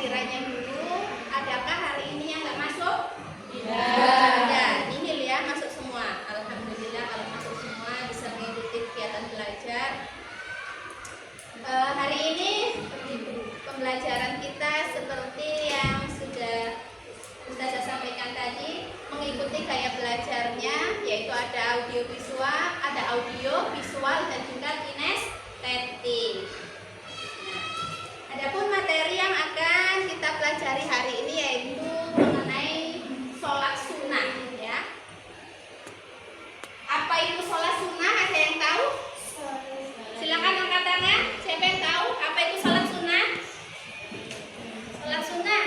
takbirannya dulu. Adakah hari ini yang nggak masuk? Tidak. Ada. Ini lihat masuk semua. Alhamdulillah kalau masuk semua bisa mengikuti kegiatan belajar. Hari ini pembelajaran kita seperti yang sudah saya sampaikan tadi, mengikuti gaya belajarnya, yaitu ada audio visual, dan juga kinestetik. Adapun materi yang akan kita pelajari hari ini yaitu mengenai sholat sunnah, ya. Apa itu sholat sunnah? Ada yang tahu? Silakan angkat tangan. Siapa yang tahu apa itu sholat sunnah? Sholat sunnah.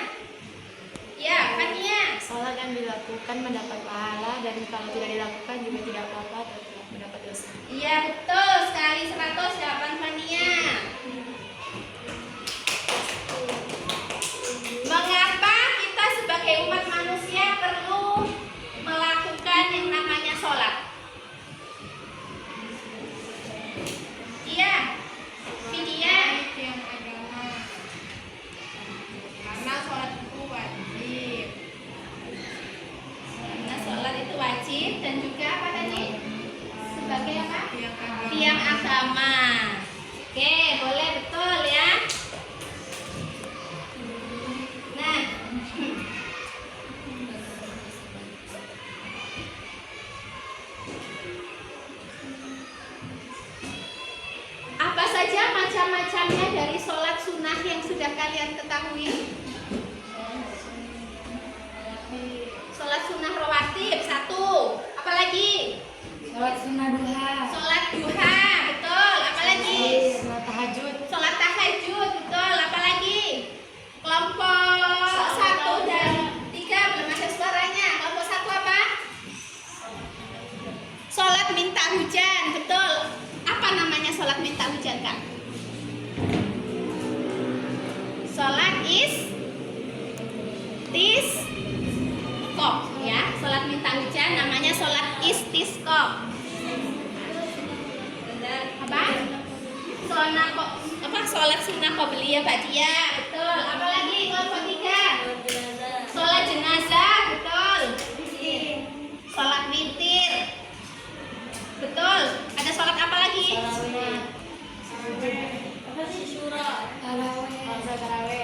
Ya, Fania. Sholat yang dilakukan mendapat pahala, dan kalau tidak dilakukan juga tidak apa-apa, tetap mendapat dosa. Iya, betul sekali. 100 jawaban Fania. Mengapa kita sebagai umat manusia perlu melakukan yang namanya sholat? Iya, Vidya. Karena sholat itu wajib. Karena sholat itu wajib dan juga apa tadi? Sebagai apa? Tiang agama. Oke, boleh, betul ya. Nah, apa saja macam-macamnya dari sholat sunnah yang sudah kalian ketahui? Sholat sunnah rawatib 1. Apalagi? Sholat sunnah duha. Sholat duha, betul. Apalagi? Sholat tahajud. Sholat tahajud, betul. Apalagi? Kelompok 1 dan 3 belum ada suaranya. Kelompok 1 apa? Sholat minta hujan, betul. Apa namanya sholat minta hujan, Kak? Sholat istisqo, ya. Sholat minta hujan namanya sholat istisqo. Apa? Sholat sunnah qobliyah ba'diyah, betul. Apalagi kelompok 3? Sholat jenazah, betul. Sholat witir, betul. Ada sholat apa lagi?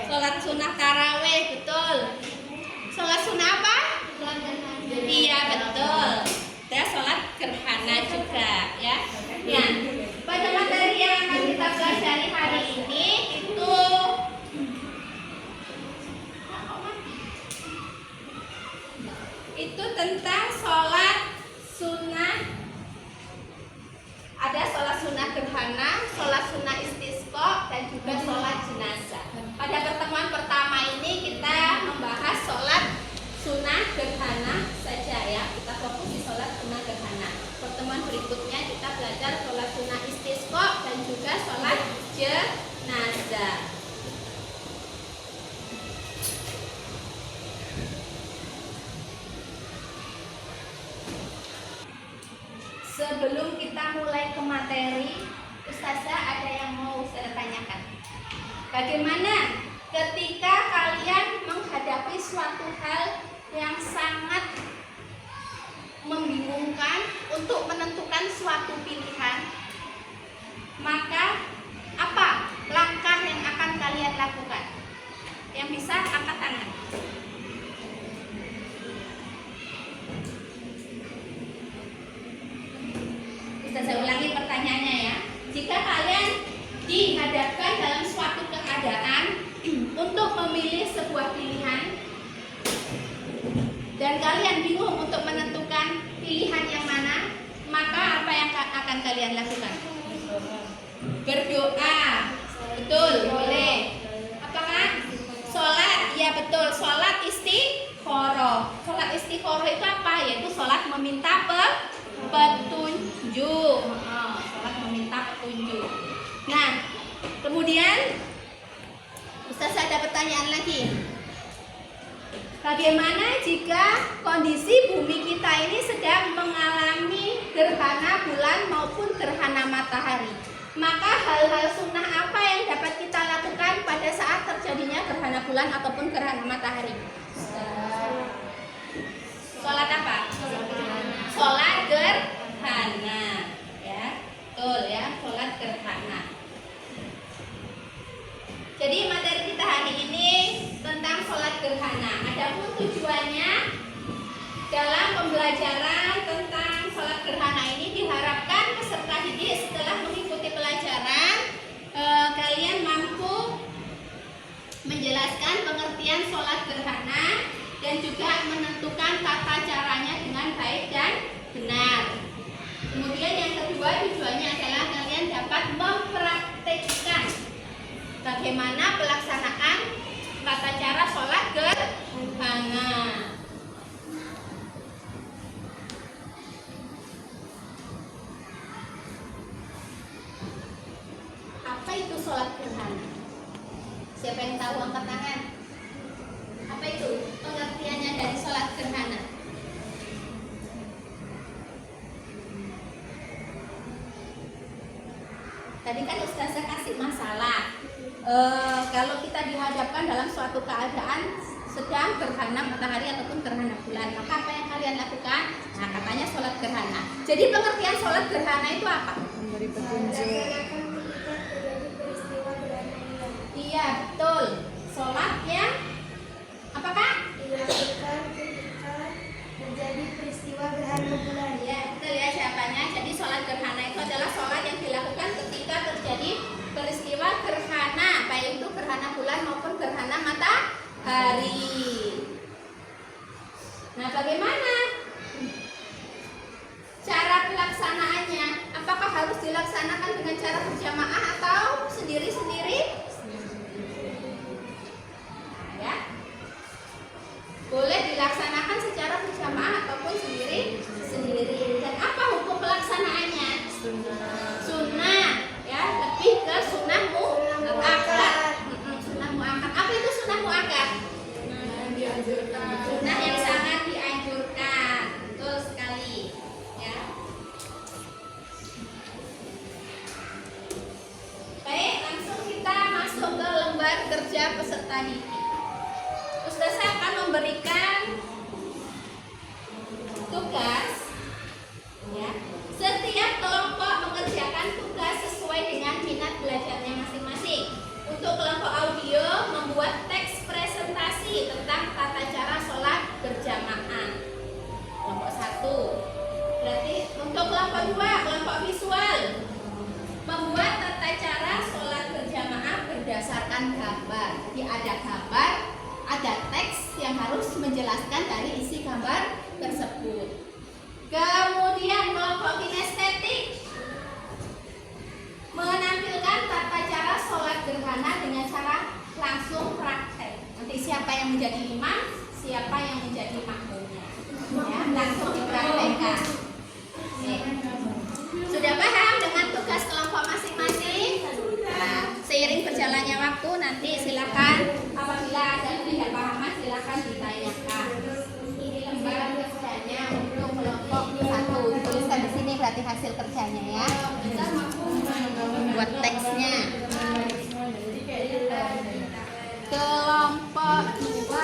Sholat sunnah taraweh, betul. Sholat sunnah apa? Iya, betul. Ya, sholat gerhana juga, ya. Nah, pada materi yang akan kita pelajari hari ini itu tentang sholat sunnah. Ada sholat sunnah gerhana, sholat sunnah istisqo, dan juga sholat jenazah. Pada pertemuan pertama ini kita membahas sholat sunnah gerhana saja, ya. Kita fokus di sholat sunnah gerhana. Pertemuan berikutnya kita belajar sholat sunnah istisqo dan juga sholat jenazah. Sebelum kita mulai ke materi, Ustazah ada yang mau saya tanyakan. Bagaimana ketika kalian menghadapi suatu hal yang sangat membingungkan untuk menentukan suatu pilihan, maka apa langkah yang akan kalian lakukan? Yang bisa angkat tangan. Saya ulangi pertanyaannya, ya. Jika kalian dihadapkan dalam suatu keadaan untuk memilih sebuah pilihan dan kalian bingung untuk menentukan pilihan yang mana, maka apa yang akan kalian lakukan? Berdoa, betul, boleh. Apakah? Sholat, ya betul. Sholat istikharah. Sholat istikharah itu apa? Yaitu sholat meminta petunjuk. Sholat meminta petunjuk. Nah, kemudian Ustaz ada pertanyaan lagi. Bagaimana jika kondisi bumi kita ini sedang mengalami gerhana bulan maupun gerhana matahari? Maka hal-hal sunnah apa yang dapat kita lakukan pada saat terjadinya gerhana bulan ataupun gerhana matahari? Sholat apa? Sholat gerhana, ya, betul ya, sholat gerhana. Jadi materi kita hari ini tentang sholat gerhana. Adapun tujuannya dalam pembelajaran tentang sholat gerhana ini diharapkan peserta didik setelah mengikuti pelajaran kalian mampu menjelaskan pengertian sholat gerhana dan juga menentukan tata caranya dengan baik dan benar. Kemudian yang kedua tujuannya adalah kalian dapat mempraktekkan bagaimana pelaksanaan tata cara sholat gerhana. Apa itu sholat gerhana? Siapa yang tahu angkat tangan? Apa itu pengertiannya dari sholat gerhana? Tadi kan Ustazah kasih masalah. Kalau kita dihadapkan dalam suatu keadaan sedang gerhana matahari ataupun gerhana bulan, maka apa yang kalian lakukan? Nah, katanya sholat gerhana. Jadi pengertian sholat gerhana itu apa? Memberi petunjuk. Iya, betul. Sholat yang apakah? Dilakukan ketika terjadi peristiwa gerhana bulan. Ya, betul ya jawabannya. Jadi sholat gerhana itu adalah sholat yang dilakukan ketika terjadi peristiwa gerhana, baik itu gerhana bulan maupun gerhana matahari. Nah, bagaimana cara pelaksanaannya? Apakah harus dilaksanakan dengan cara berjamaah atau sendiri-sendiri? Nah, ya. Boleh dilaksanakan secara berjamaah ataupun sendiri-sendiri. Dan apa hukum pelaksanaannya? Sunnah, ya, lebih ke sunnah muakkad. Sunnah muakkad. Apa itu sunnah muakkad? Sunnah yang sangat dianjurkan. Betul sekali, ya. Baik, langsung kita masuk ke lembar kerja peserta didik. Ustazah akan memberikan tugas, ya. Setiap kelompok mengerjakan tugas sesuai dengan minat belajarnya masing-masing. Untuk kelompok audio membuat teks presentasi tentang tata cara sholat berjamaah. Kelompok 1. Berarti untuk kelompok 2, kelompok visual, membuat tata cara sholat berjamaah berdasarkan gambar. Jadi ada gambar, ada teks yang harus menjelaskan dari isi gambar tersebut. Kemudian kelompok kinestetik menampilkan tata cara sholat gerhana dengan cara langsung praktek. Nanti siapa yang menjadi imam, siapa yang menjadi makmumnya, ya, langsung dipraktekkan. Sudah paham dengan tugas kelompok masing-masing? Nah, seiring berjalannya waktu nanti silakan apabila ada ketidakpahaman silakan ditanyakan. Ini lembar kerjanya untuk kelompok 1. Dituliskan di sini berarti hasil kerjanya ya. Buat teksnya. Kelompok 2.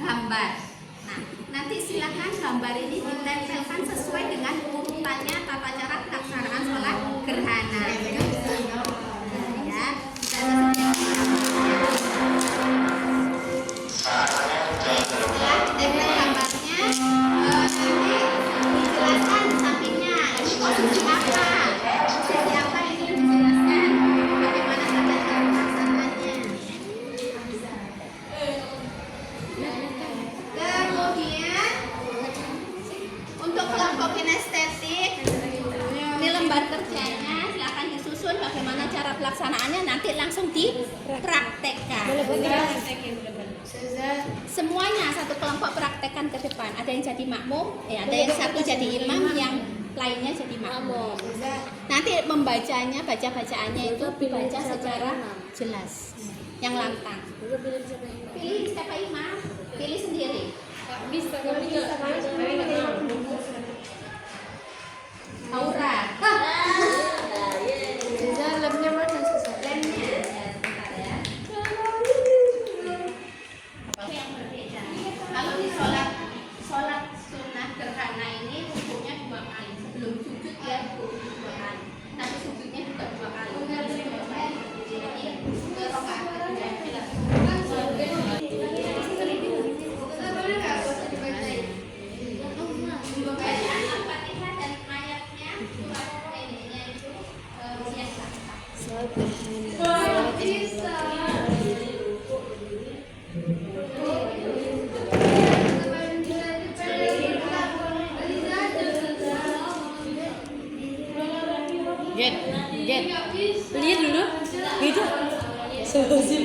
Gambar. Nah, nanti silakan gambar ini ditempelkan sesuai dengan urutannya tata cara pelaksanaan sholat gerhana. Ya, setelah ditempel gambarnya, nanti dijelaskan di sampingnya ini posisi apa, posisi apa ini dijelaskan bagaimana tata cara pelaksanaannya. Kemudian untuk kelompok kinestetik, ini lembar kerjanya silakan disusun bagaimana cara pelaksanaannya nanti langsung dipraktekkan. Semuanya satu kelompok praktekkan ke depan. Ada yang jadi makmum, ada yang satu jadi imam, yang lainnya jadi makmum. Nanti membacanya, bacaannya itu dibaca secara jelas, yang lantang. Pilih siapa imam, pilih sendiri. Aura. Lemnya mana susah? Lemnya, ya, sebentar ya. Yang berbeda. Kalau di sholat sunnah gerhana ini rukuknya 2 kali. Sebelum sujud ya rukuk 2 kali. Tapi sujudnya juga 2 kali. Jadi ke rakaat kedua. Bacaan Al-Fatihah dan ayatnya surat pendeknya itu biasa. Get. Lihat dulu. Gitu. Sebazim.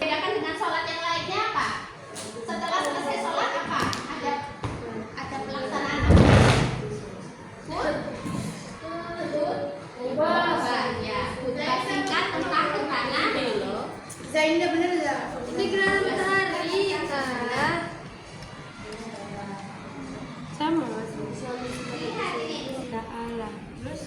Bedakan dengan sholat yang lainnya apa? Setelah selesai sholat apa? Ada pelaksanaan apa? Khutbah. Ya, khutbah singkat tentang gerhana. Zainnya bener nggak? Ini gerhana sama mas. Lihat ini. Allah. Terus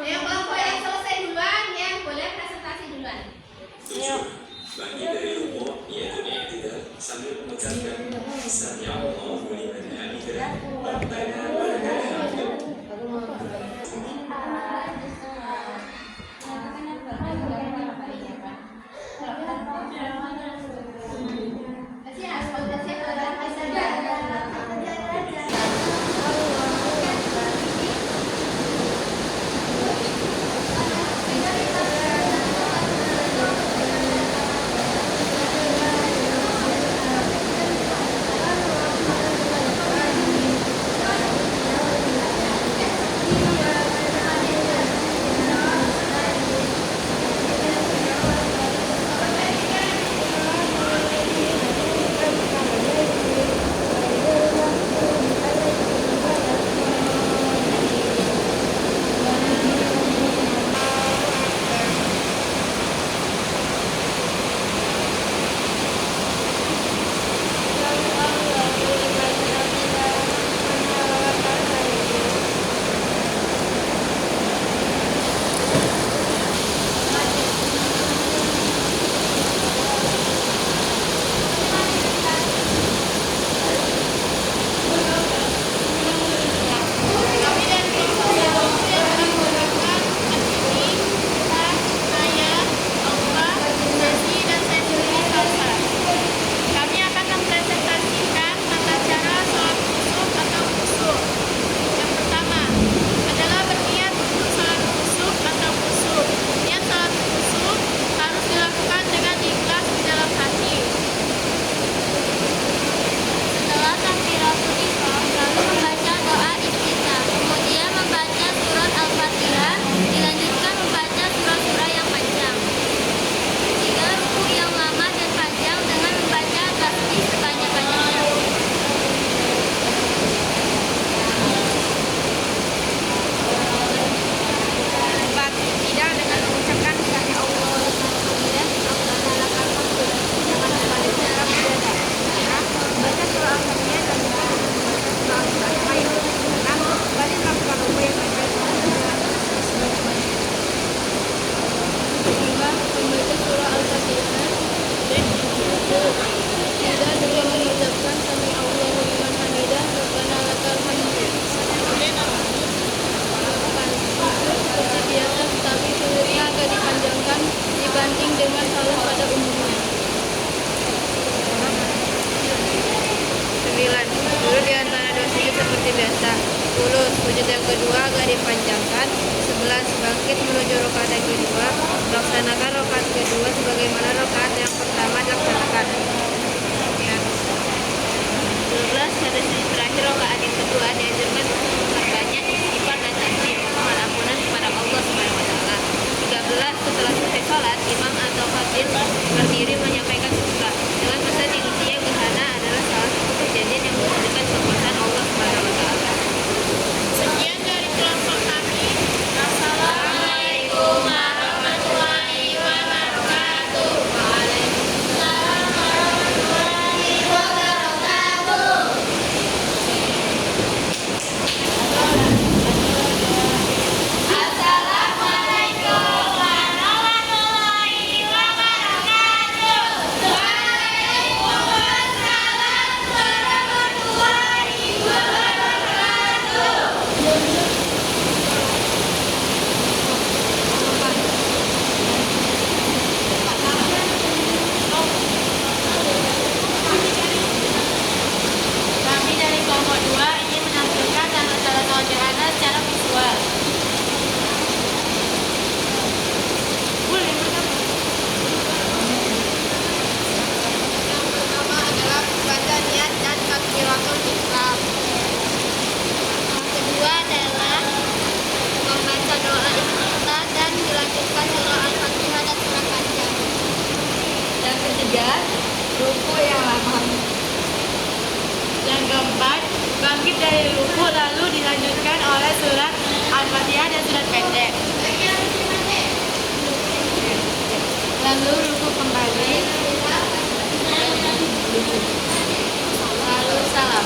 Yang kelompok yang selesai duluan, yang boleh presentasi duluan. Bagi dari rukuk yaitu i'tidal sambil mengucapkan sami Allahu liman hamidah rabbana wa lakal hamd. biasa. 10. Sujud yang kedua agak dipanjangkan. 11. Bangkit menuju rakaat yang kedua. Laksanakan rakaat kedua sebagaimana rakaat yang pertama dilaksanakan. Ya. 12. Pada sujud terakhir rakaat yang kedua dianjurkan memperbanyak istighfar dan tasbih mohon ampunan kepada Allah Subhanahu wa taala. 13. Setelah selesai salat, imam atau khatib berdiri menyampaikan khutbah dengan pesan intinya gerhana adalah salah satu kejadian yang menunjukkan kekuasaan Allah Subhanahu wa taala. Sekian dari kelompok kami. Assalamualaikum warahmatullahi wabarakatuh. Waalaikumsalam warahmatullahi wabarakatuh. Assalamualaikum warahmatullahi wabarakatuh. Waalaikumsalam warahmatullahi wabarakatuh. Kami dari kelompok 2 ingin menampilkan tanda-tanda sholat gerhana secara visual. Yang pertama adalah membaca niat dan takbiratul ihram. Yang kedua adalah membaca doa istiftah dan dilanjutkan surah Al-Fatihah dan surah panjang. Yang ketiga, ruku yang lama. Yang keempat, bangkit dari ruku lalu dilanjutkan oleh surat Al-Fatihah dan surat pendek. Lalu ruku kembali. Lalu salam.